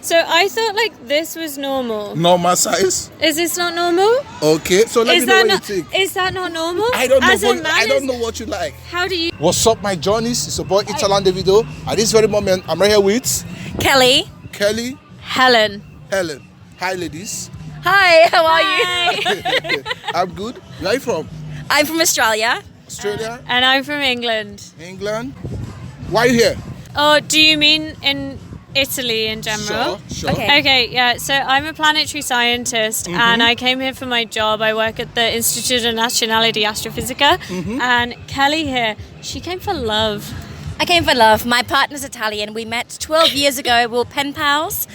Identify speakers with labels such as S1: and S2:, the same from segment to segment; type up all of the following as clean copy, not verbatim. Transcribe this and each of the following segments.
S1: So I thought like this was normal.
S2: Normal size?
S1: Is this not normal?
S2: Okay, so let me know what you think.
S1: Is that not normal?
S2: I don't know.
S1: As a man,
S2: I don't know what you like.
S1: How do you?
S2: What's up, my Johnnies? It's your boy Italan Davido. At this very moment, I'm right here with
S3: Kelly.
S1: Helen.
S2: Hi, ladies.
S3: Hi, how are you?
S2: I'm good. Where are you from?
S3: I'm from Australia.
S2: Australia?
S1: And I'm from England.
S2: England? Why are you here?
S1: Oh, do you mean in Italy in general?
S2: Sure.
S1: Okay, yeah. So I'm a planetary scientist and I came here for my job. I work at the Istituto Nazionale di Astrofisica. And Kelly here, she came for love.
S3: I came for love. My partner's Italian. We met 12 years ago. We were pen pals.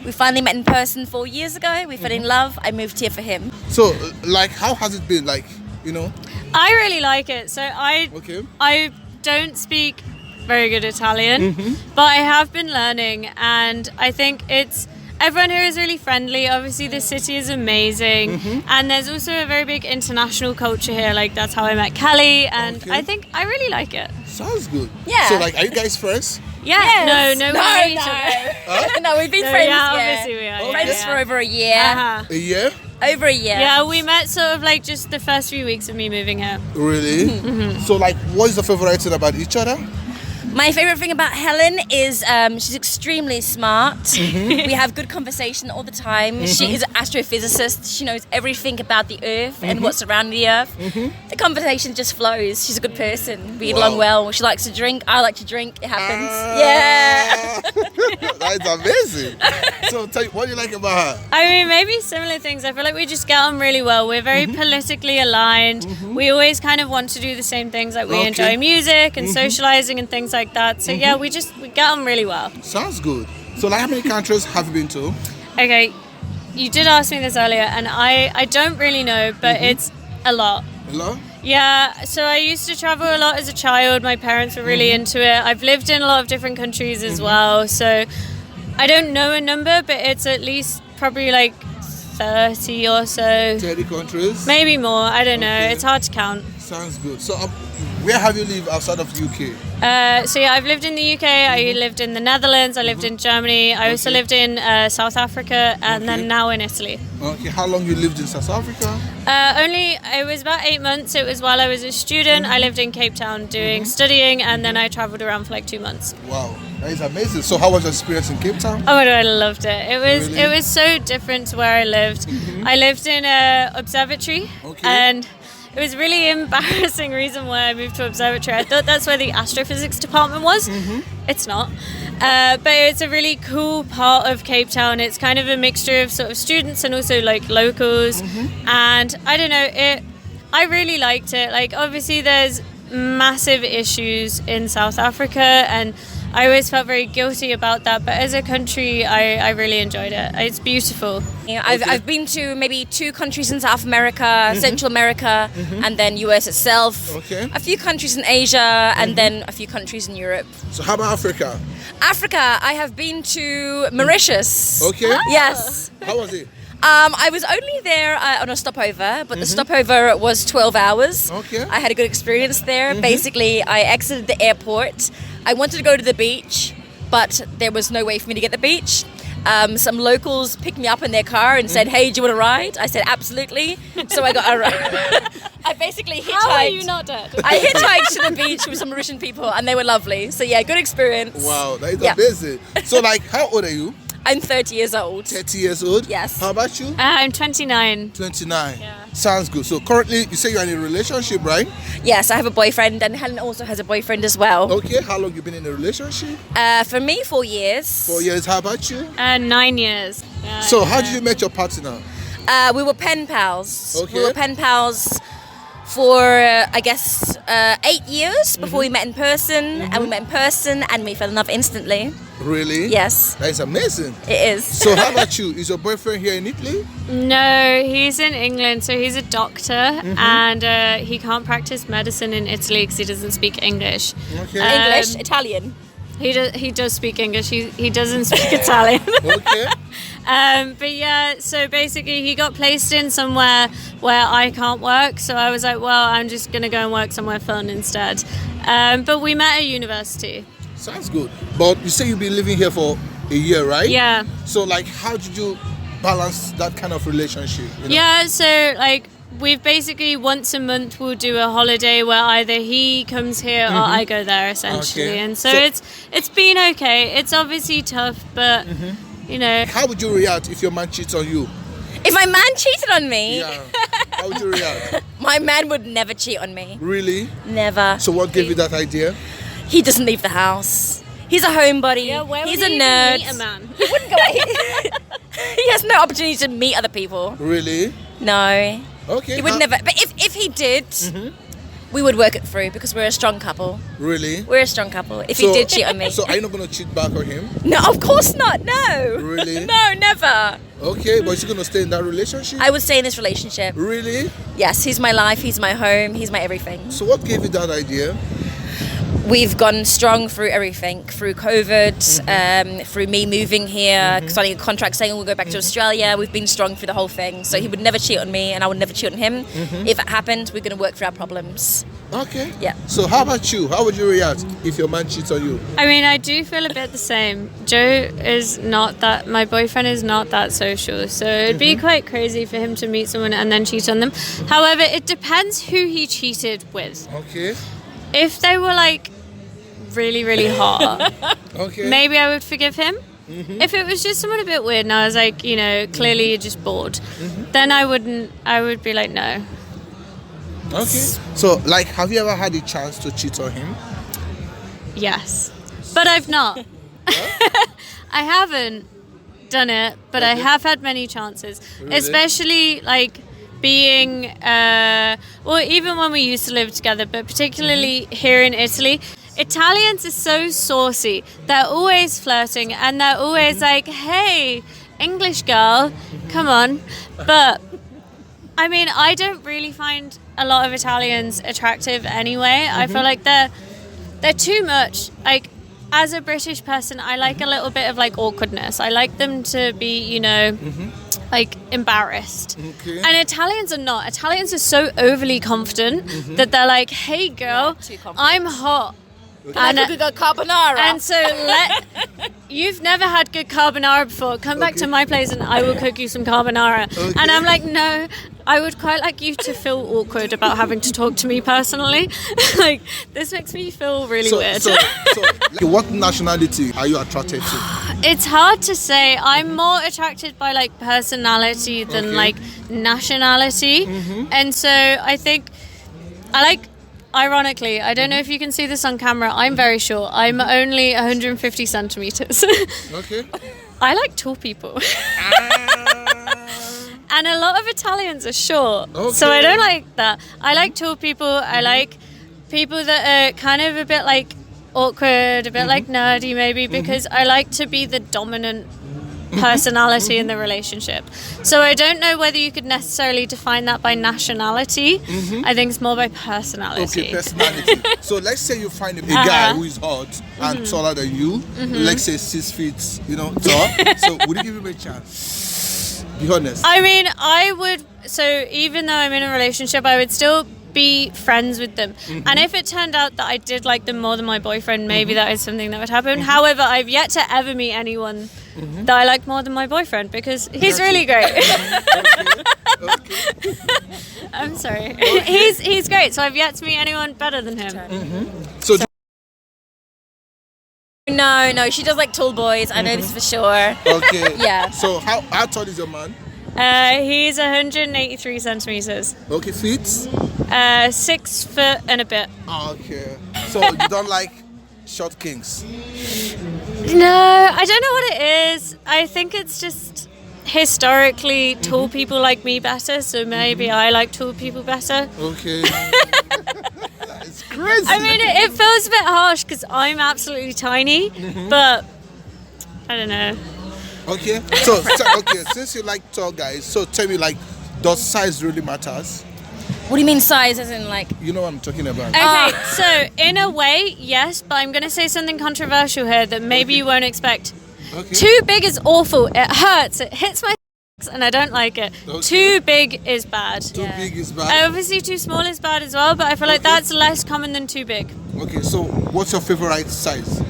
S3: We finally met in person 4 years ago. We fell in love. I moved here for him.
S2: So, like, how has it been? Like, you know?
S1: I really like it. So I don't speak very good Italian, but I have been learning, and I think everyone here is really friendly. Obviously the city is amazing, and there's also a very big international culture here. Like, that's how I met Kelly, and I think I really like it.
S2: Sounds good.
S3: Yeah.
S2: So, like, are you guys friends?
S1: Yeah.
S3: Yes.
S1: No,
S3: No, we've been
S1: No,
S3: friends.
S1: yeah, obviously we are.
S3: Friends for over a year.
S2: A year?
S3: Over a year.
S1: Yeah, we met sort of like just the first few weeks of me moving here.
S2: Really? So, like, what is the favorite thing about each other?
S3: My favorite thing about Helen is she's extremely smart. We have good conversation all the time. She is an astrophysicist. She knows everything about the Earth and what's surrounding the Earth. The conversation just flows. She's a good person. We get along well. She likes to drink. I like to drink. It happens.
S2: That's amazing. So, tell you, what do you like about her?
S1: I mean, maybe similar things. I feel like we just get on really well. We're very politically aligned. We always kind of want to do the same things. Like, we enjoy music and socializing and things like that. So yeah, we get on really well.
S2: Sounds good. So, like, how many countries have you been to?
S1: Okay, you did ask me this earlier, and I don't really know, but it's a lot.
S2: A lot?
S1: Yeah, so I used to travel a lot as a child. My parents were really into it. I've lived in a lot of different countries as well. So I don't know a number, but it's at least probably like 30 or so.
S2: 30 countries?
S1: Maybe more. I don't know. It's hard to count.
S2: Sounds good. So, where have you lived outside of UK?
S1: So yeah, I've lived in the UK. I lived in the Netherlands. I lived in Germany. I also lived in South Africa, and then now in Italy.
S2: Okay, how long you lived in South Africa?
S1: It was about 8 months. It was while I was a student. I lived in Cape Town doing studying, and then I travelled around for like 2 months.
S2: Wow, that is amazing. So, how was your experience in Cape Town?
S1: Oh my god, I loved it. It was so different to where I lived. I lived in an observatory, and it was a really embarrassing reason why I moved to observatory. I thought that's where the astrophysics department was. It's not. But it's a really cool part of Cape Town. It's kind of a mixture of sort of students and also like locals. And I don't know, I really liked it. Like, obviously there's massive issues in South Africa, and I always felt very guilty about that, but as a country, I really enjoyed it. It's beautiful.
S3: Yeah, I've been to maybe 2 countries in South America, Central America, and then US itself. A few countries in Asia, and then a few countries in Europe.
S2: So, how about Africa?
S3: Africa, I have been to Mauritius. Yes.
S2: How was it?
S3: I was only there on a stopover, but the stopover was 12 hours. I had a good experience there. Basically, I exited the airport. I wanted to go to the beach, but there was no way for me to get the beach. Some locals picked me up in their car and said, "Hey, do you want to ride?" I said, "Absolutely." So I got a ride. I basically hitchhiked.
S1: How are you not dead?
S3: I hitchhiked to the beach with some Mauritian people, and they were lovely. So yeah, good experience.
S2: Wow, that is amazing. So, like, how old are you?
S3: I'm 30 years old.
S2: 30 years old?
S3: Yes.
S2: How about you?
S1: I'm 29.
S2: 29. Yeah. Sounds good. So currently, you say you're in a relationship, right?
S3: Yes, I have a boyfriend, and Helen also has a boyfriend as well.
S2: Okay. How long you been in a relationship?
S3: For me, 4 years.
S2: 4 years. How about you?
S1: 9 years.
S2: So how did you meet your partner?
S3: We were pen pals.
S2: Okay.
S3: We were pen pals for, I guess, 8 years before we met in person, and we met in person, and we fell in love instantly.
S2: Really?
S3: Yes.
S2: That is amazing.
S3: It is.
S2: So how about you? Is your boyfriend here in Italy?
S1: No, he's in England, so he's a doctor, and he can't practice medicine in Italy because he doesn't speak English.
S2: Okay.
S3: English, Italian.
S1: He does speak English. He doesn't speak Italian.
S2: Okay.
S1: But yeah, so basically he got placed in somewhere where I can't work, so I was like, well, I'm just gonna go and work somewhere fun instead. But we met at university.
S2: Sounds good. But you say you've been living here for a year, right?
S1: Yeah.
S2: So like, how did you balance that kind of relationship? You know?
S1: Yeah, so like we've basically once a month we'll do a holiday where either he comes here or I go there essentially.
S2: Okay.
S1: And so it's been okay. It's obviously tough, but you know.
S2: How would you react if your man cheats on you?
S3: If my man cheated on me,
S2: Yeah. How would you react?
S3: my man would never cheat on me.
S2: Really?
S3: Never.
S2: So what gave you that idea?
S3: He doesn't leave the house. He's a homebody.
S1: Yeah, where
S3: He's
S1: would
S3: a
S1: he
S3: nerd.
S1: even meet a man?
S3: He wouldn't go out. He has no opportunity to meet other people.
S2: Really?
S3: No.
S2: Okay.
S3: He would never. But if he did, we would work it through because we're a strong couple.
S2: Really?
S3: We're a strong couple. If he did cheat on me.
S2: So are you not going to cheat back on him?
S3: No, of course not. No.
S2: Really?
S3: No, never.
S2: Okay, but is he going to stay in that relationship?
S3: I would stay in this relationship.
S2: Really?
S3: Yes, he's my life. He's my home. He's my everything.
S2: So what gave you that idea?
S3: We've gone strong through everything, through COVID, through me moving here, signing a contract saying we'll go back to Australia. We've been strong through the whole thing. So he would never cheat on me and I would never cheat on him. If it happened, we're going to work through our problems.
S2: Okay.
S3: Yeah.
S2: So how about you? How would you react if your man cheats on you?
S1: I mean, I do feel a bit the same. Joe is not that, my boyfriend is not that social. So it'd be quite crazy for him to meet someone and then cheat on them. However, it depends who he cheated with.
S2: Okay.
S1: If they were like really, really hot,
S2: Okay.
S1: maybe I would forgive him. If it was just someone a bit weird and I was like, you know, clearly you're just bored, then I would be like, no.
S2: Okay. So, like, have you ever had a chance to cheat on him?
S1: Yes. But I've not. I haven't done it, but I have had many chances.
S2: Really?
S1: Especially like being, well, even when we used to live together, but particularly here in Italy. Italians are so saucy. They're always flirting and they're always like, hey, English girl, come on. But I mean, I don't really find a lot of Italians attractive anyway. I feel like they're too much. Like, as a British person, I like a little bit of like awkwardness. I like them to be, you know, like embarrassed.
S2: Okay.
S1: And Italians are not. Italians are so overly confident that they're like, hey girl, I'm hot.
S3: And I could go carbonara.
S1: And so you've never had good carbonara before. Come back to my place and I will cook you some carbonara. Okay. And I'm like, no, I would quite like you to feel awkward about having to talk to me personally. Like, this makes me feel really weird.
S2: So what nationality are you attracted to?
S1: It's hard to say. I'm more attracted by like personality than like nationality. And so I think I like, ironically, I don't know if you can see this on camera, I'm very short. I'm only 150 centimeters.
S2: Okay.
S1: I like tall people. And a lot of Italians are short.
S2: Okay.
S1: So I don't like that. I like tall people. I like people that are kind of a bit like awkward, a bit like nerdy maybe, because I like to be the dominant personality in the relationship. So I don't know whether you could necessarily define that by nationality. I think it's more by personality.
S2: Okay, personality. So let's say you find a guy who is hot and taller than you. Let's say 6 feet, you know, tall. So would you give him a chance? Be honest.
S1: I mean, I would. So even though I'm in a relationship, I would still be friends with them. And if it turned out that I did like them more than my boyfriend, maybe that is something that would happen. However, I've yet to ever meet anyone that I like more than my boyfriend because he's really great.
S2: Okay.
S1: I'm sorry. He's great. So I've yet to meet anyone better than him.
S2: So
S3: No, she does like tall boys. I know this for sure.
S2: okay.
S3: Yeah.
S2: So how tall is your man?
S1: He's 183 centimeters.
S2: Okay, feet?
S1: 6 foot and a bit.
S2: Okay. So you don't like short kings?
S1: No, I don't know what it is. I think it's just historically tall people like me better, so maybe I like tall people better.
S2: Okay. It's crazy.
S1: I mean, it feels a bit harsh because I'm absolutely tiny, but I don't know.
S2: Okay. So okay, since you like tall guys, so tell me, like, does size really matters?
S3: What do you mean size as in like?
S2: You know what I'm talking about.
S1: Okay, so in a way, yes, but I'm going to say something controversial here that maybe you won't expect.
S2: Okay.
S1: Too big is awful. It hurts. It hits my and I don't like it.
S2: Okay.
S1: Too big is bad.
S2: Too big is bad?
S1: Obviously, too small is bad as well, but I feel like that's less common than too big.
S2: Okay, so what's your favorite size?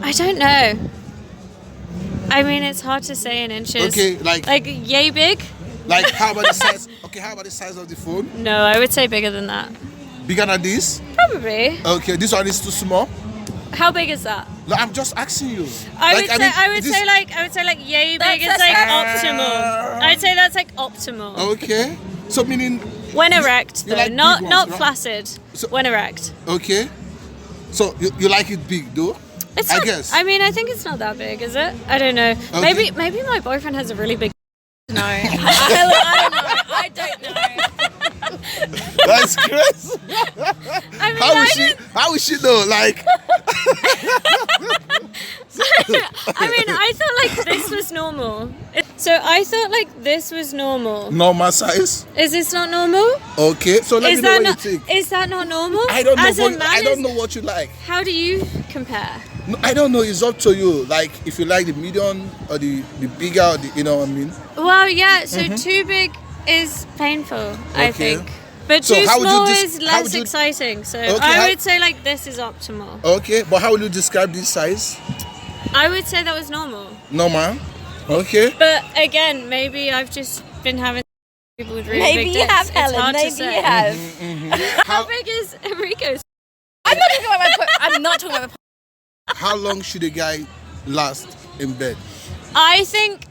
S1: I don't know. I mean, it's hard to say in inches.
S2: Okay,
S1: like yay big.
S2: Like how about the size? Okay, how about the size of the phone?
S1: No, I would say bigger than that.
S2: Bigger than this?
S1: Probably.
S2: Okay, this one is too small.
S1: How big is that?
S2: No, I'm just asking you.
S1: I would say like yay big is like optimal. I'd say that's like optimal.
S2: Okay. So meaning
S1: when erect though,
S2: like
S1: not
S2: big ones, right?
S1: flaccid.
S2: So-
S1: when erect.
S2: Okay. So you like it big though?
S1: It's
S2: I
S1: not,
S2: guess.
S1: I mean, I think it's not that big, is it? I don't know.
S2: Okay.
S1: Maybe my boyfriend has a really big.
S3: No, I don't know.
S2: That's crazy.
S1: I mean,
S2: How is she though? Like
S1: I mean, I thought like this was normal. So I thought like this was normal.
S2: normal size?
S1: Is this not normal?
S2: Okay. So let me know what
S1: not,
S2: you think.
S1: is that not normal?
S2: I don't know.
S1: As a man,
S2: I don't know what you like.
S1: How do you compare?
S2: No, I don't know. It's up to you. Like if you like the medium or the bigger, or the, you know what I mean?
S1: Well, yeah. So too big is painful, I
S2: Okay.
S1: think. But
S2: So
S1: too
S2: how would you
S1: small
S2: dis-
S1: is
S2: how
S1: less
S2: would you-
S1: exciting. So
S2: Okay,
S1: I
S2: how-
S1: would say like this is optimal.
S2: Okay. But how will you describe this size?
S1: I would say that was normal.
S2: Normal. Okay.
S1: But again, maybe I've just been having people with really
S3: Maybe
S1: big
S3: you
S1: dicks.
S3: have,
S1: It's
S3: Helen.
S1: hard to
S3: Maybe
S1: say.
S3: you have.
S1: How big is Enrico's?
S3: I'm not talking about I'm not talking about my.
S2: How long should a guy last in bed?
S1: I think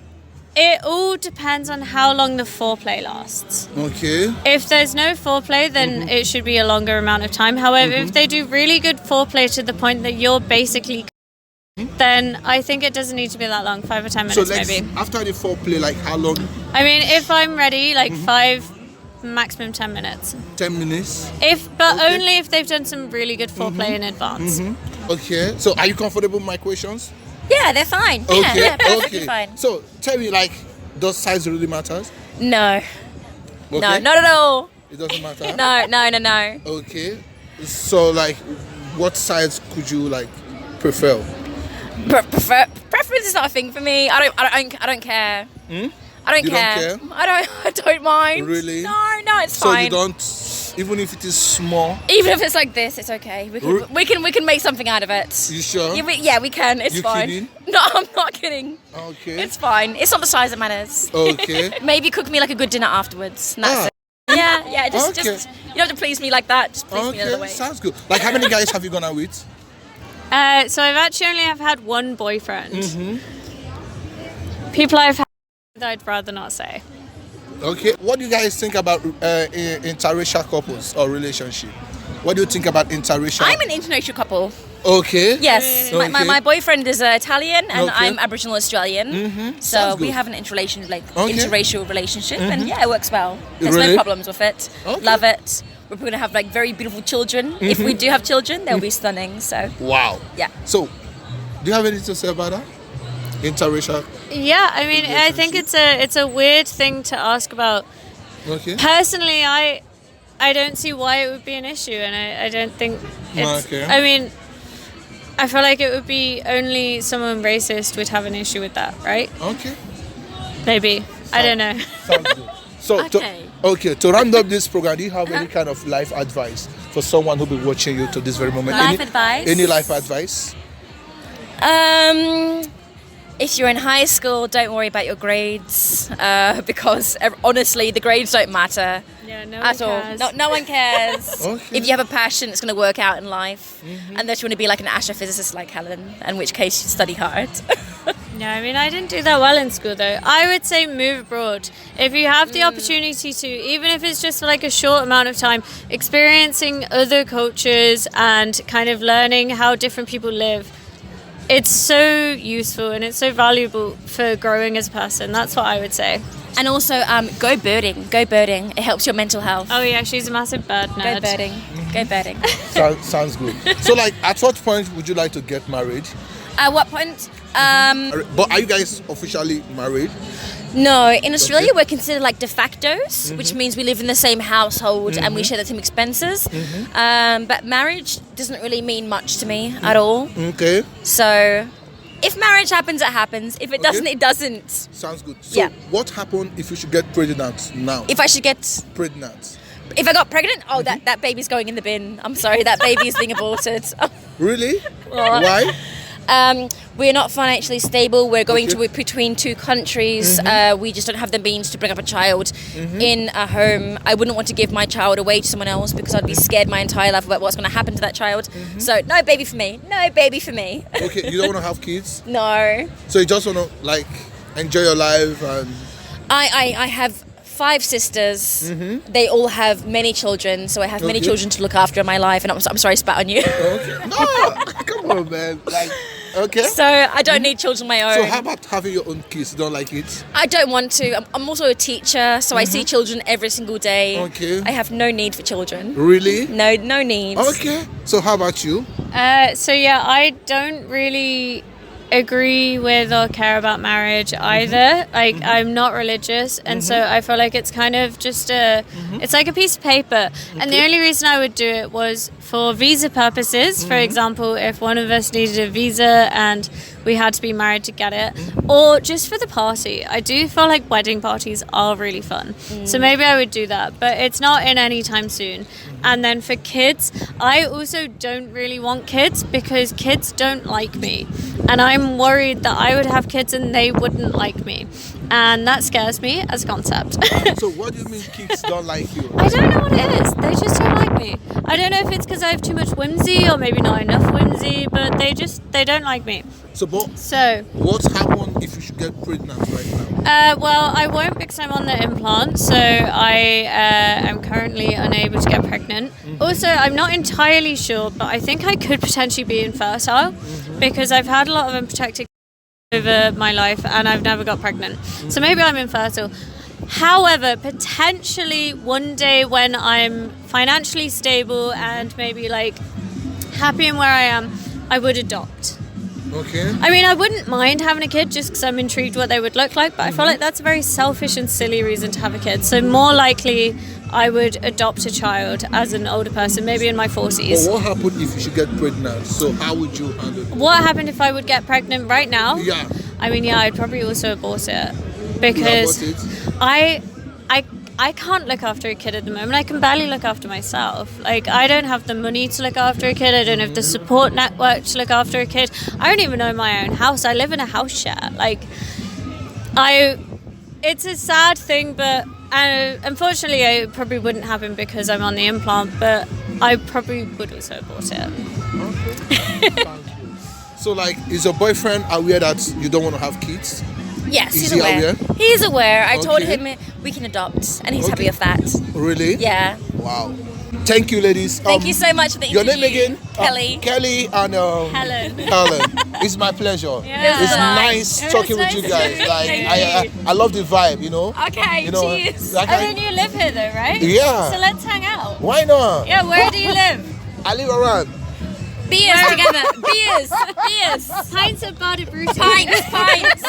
S1: it all depends on how long the foreplay lasts.
S2: Okay.
S1: If there's no foreplay, then it should be a longer amount of time. However, if they do really good foreplay to the point that you're basically, then I think it doesn't need to be that long, 5 or 10
S2: So
S1: minutes maybe.
S2: after the foreplay, like how long?
S1: I mean, if I'm ready, like 5, maximum 10 minutes.
S2: 10 minutes.
S1: But
S2: Okay.
S1: only if they've done some really good foreplay in advance.
S2: Okay. So are you comfortable with my questions?
S3: Yeah, they're fine.
S2: Okay.
S3: Yeah, perfectly
S2: Okay.
S3: fine.
S2: So tell me, like, does size really matters?
S3: No,
S2: Okay.
S3: no, not at all.
S2: It doesn't matter.
S3: No.
S2: Okay. So like, what size could you like prefer?
S3: Preference is not a thing for me. I don't care. I don't
S2: You
S3: care.
S2: don't care?
S3: I don't mind.
S2: Really?
S3: No, it's
S2: So
S3: fine.
S2: you don't, even if it is small.
S3: Even if it's like this, it's okay. We can make something out of it.
S2: You sure?
S3: Yeah, we can. It's
S2: You
S3: fine.
S2: kidding?
S3: No, I'm not kidding.
S2: Okay.
S3: It's fine. It's not the size that matters.
S2: Okay.
S3: Maybe cook me like a good dinner afterwards. And that's it. Yeah. Just
S2: Okay.
S3: you don't have to please me like that. Just please me another
S2: Okay.
S3: way.
S2: Sounds good. Like, how many guys have you gone out with?
S1: So I've actually only have had one boyfriend. People I've had that I'd rather not say.
S2: Okay. What do you guys think about interracial couples or relationship? What do you think about interracial?
S3: I'm an interracial couple.
S2: Okay.
S3: Yes,
S2: Okay.
S3: my boyfriend is Italian and
S2: Okay.
S3: I'm Aboriginal Australian. So
S2: Sounds
S3: we
S2: good.
S3: have an
S2: Okay.
S3: interracial relationship, and yeah, it works well. There's
S2: Really?
S3: no problems with it.
S2: Okay.
S3: Love it. We're going to have like very beautiful children. If we do have children, they'll be stunning. So
S2: Wow.
S3: yeah.
S2: So, do you have anything to say about that? Interracial.
S1: Yeah, I mean, I think it's a weird thing to ask about.
S2: Okay.
S1: Personally, I don't see why it would be an issue, and I don't think it's.
S2: Okay.
S1: I mean, I feel like it would be only someone racist would have an issue with that, right?
S2: Okay.
S1: Maybe. I don't know.
S2: Sounds good. So,
S3: Okay.
S2: to round up this program, do you have any kind of life advice for someone who'll be watching you to this very moment?
S3: Life advice?
S2: Any life advice?
S3: If you're in high school, don't worry about your grades because honestly, the grades don't matter
S1: Yeah, no
S3: at
S1: one
S3: all.
S1: cares.
S3: No one cares.
S2: Okay.
S3: If you have a passion, it's going to work out in life. Unless you want to be like an astrophysicist like Helen, in which case you study hard.
S1: No, I mean, I didn't do that well in school, though. I would say move abroad. If you have the opportunity to, even if it's just for like a short amount of time, experiencing other cultures and kind of learning how different people live, it's so useful and it's so valuable for growing as a person. That's what I would say.
S3: And also, go birding. Go birding. It helps your mental health.
S1: Oh, yeah, she's a massive bird nerd.
S3: Go birding. Go birding.
S2: Sounds good. So, like, at what point would you like to get married?
S3: At what point?
S2: But are you guys officially married?
S3: No, in Australia
S2: Okay.
S3: we're considered like de factos, which means we live in the same household and we share the same expenses. But marriage doesn't really mean much to me at all.
S2: Okay.
S3: So if marriage happens, it happens. If it doesn't,
S2: Okay.
S3: it doesn't.
S2: Sounds good. So,
S3: Yeah.
S2: what happened if you should get pregnant now?
S3: If I should get,
S2: Pregnant.
S3: if I got pregnant, that baby's going in the bin. I'm sorry, that baby is being aborted.
S2: Really?
S3: Well,
S2: Why?
S3: We're not financially stable. We're going to between two countries. We just don't have the means to bring up a child in a home. I wouldn't want to give my child away to someone else because I'd be scared my entire life about what's going to happen to that child. So no baby for me. No baby for me.
S2: Okay, you don't want to have kids?
S3: No.
S2: So you just want to like enjoy your life and...
S3: I have 5 sisters. They all have many children, so I have many children to look after in my life. And I'm sorry, I spat on you.
S2: Okay. No, come on, man. Like, okay.
S3: So I don't need children of my own.
S2: So how about having your own kids? You don't like it?
S3: I don't want to. I'm also a teacher, so I see children every single day.
S2: Okay.
S3: I have no need for children.
S2: Really?
S3: No needs.
S2: Okay. So how about you?
S1: So yeah, I don't really agree with or care about marriage either. Like I'm not religious, and so I feel like it's kind of just it's like a piece of paper. And the only reason I would do it was for visa purposes. For example, if one of us needed a visa and we had to be married to get it, or just for the party. I do feel like wedding parties are really fun, so maybe I would do that, but it's not in any time soon. And then for kids, I also don't really want kids because kids don't like me, and I'm worried that I would have kids and they wouldn't like me, and that scares me as a concept.
S2: So what do you mean kids don't like you?
S1: I don't know what it is. They just don't like me. I don't know if it's because I have too much whimsy or maybe not enough whimsy, but they don't like me.
S2: So what's happened if you should get pregnant right now?
S1: Well, I won't because I'm on the implant, so I am currently unable to get pregnant. Also, I'm not entirely sure, but I think I could potentially be infertile because I've had a lot of unprotected over my life and I've never got pregnant. So maybe I'm infertile. However, potentially one day when I'm financially stable and maybe like happy in where I am, I would adopt.
S2: Okay.
S1: I mean, I wouldn't mind having a kid just because I'm intrigued what they would look like, but I feel like that's a very selfish and silly reason to have a kid. So more likely, I would adopt a child as an older person, maybe in my 40s.
S2: But what happened if you should get pregnant? So how would you handle it?
S1: What happened if I would get pregnant right now?
S2: Yeah.
S1: I mean, yeah, I'd probably also abort it because I can't look after a kid at the moment. I can barely look after myself. Like, I don't have the money to look after a kid. I don't have the support network to look after a kid. I don't even own my own house. I live in a house share. Like, it's a sad thing, but unfortunately, it probably wouldn't happen because I'm on the implant, but I probably would also abort it.
S2: Okay. So, like, is your boyfriend aware that you don't want to have kids?
S3: Yes,
S2: Is
S3: he's
S2: he
S3: aware.
S2: aware?
S3: He's aware. I told
S2: Okay.
S3: him we can adopt, and he's happy with that.
S2: Really?
S3: Yeah.
S2: Wow. Thank you, ladies.
S3: Thank you so much for the
S2: Your
S3: interview.
S2: name again?
S3: Kelly.
S2: Kelly and
S1: Helen.
S2: Helen. It's my pleasure.
S1: Yeah.
S2: It's
S3: It was
S2: nice
S1: nice.
S2: talking
S1: It was
S2: with you
S1: nice
S2: guys.
S1: to meet
S2: Like
S1: you.
S2: I love the vibe, you know.
S3: Okay,
S2: You know,
S3: cheers.
S2: like
S1: And then you live here though, right?
S2: Yeah.
S1: So let's hang out.
S2: Why not?
S1: Yeah, where do you live?
S2: I live around.
S3: Beers together. Beers.
S1: Pints of Bada Brutus.
S3: Pints.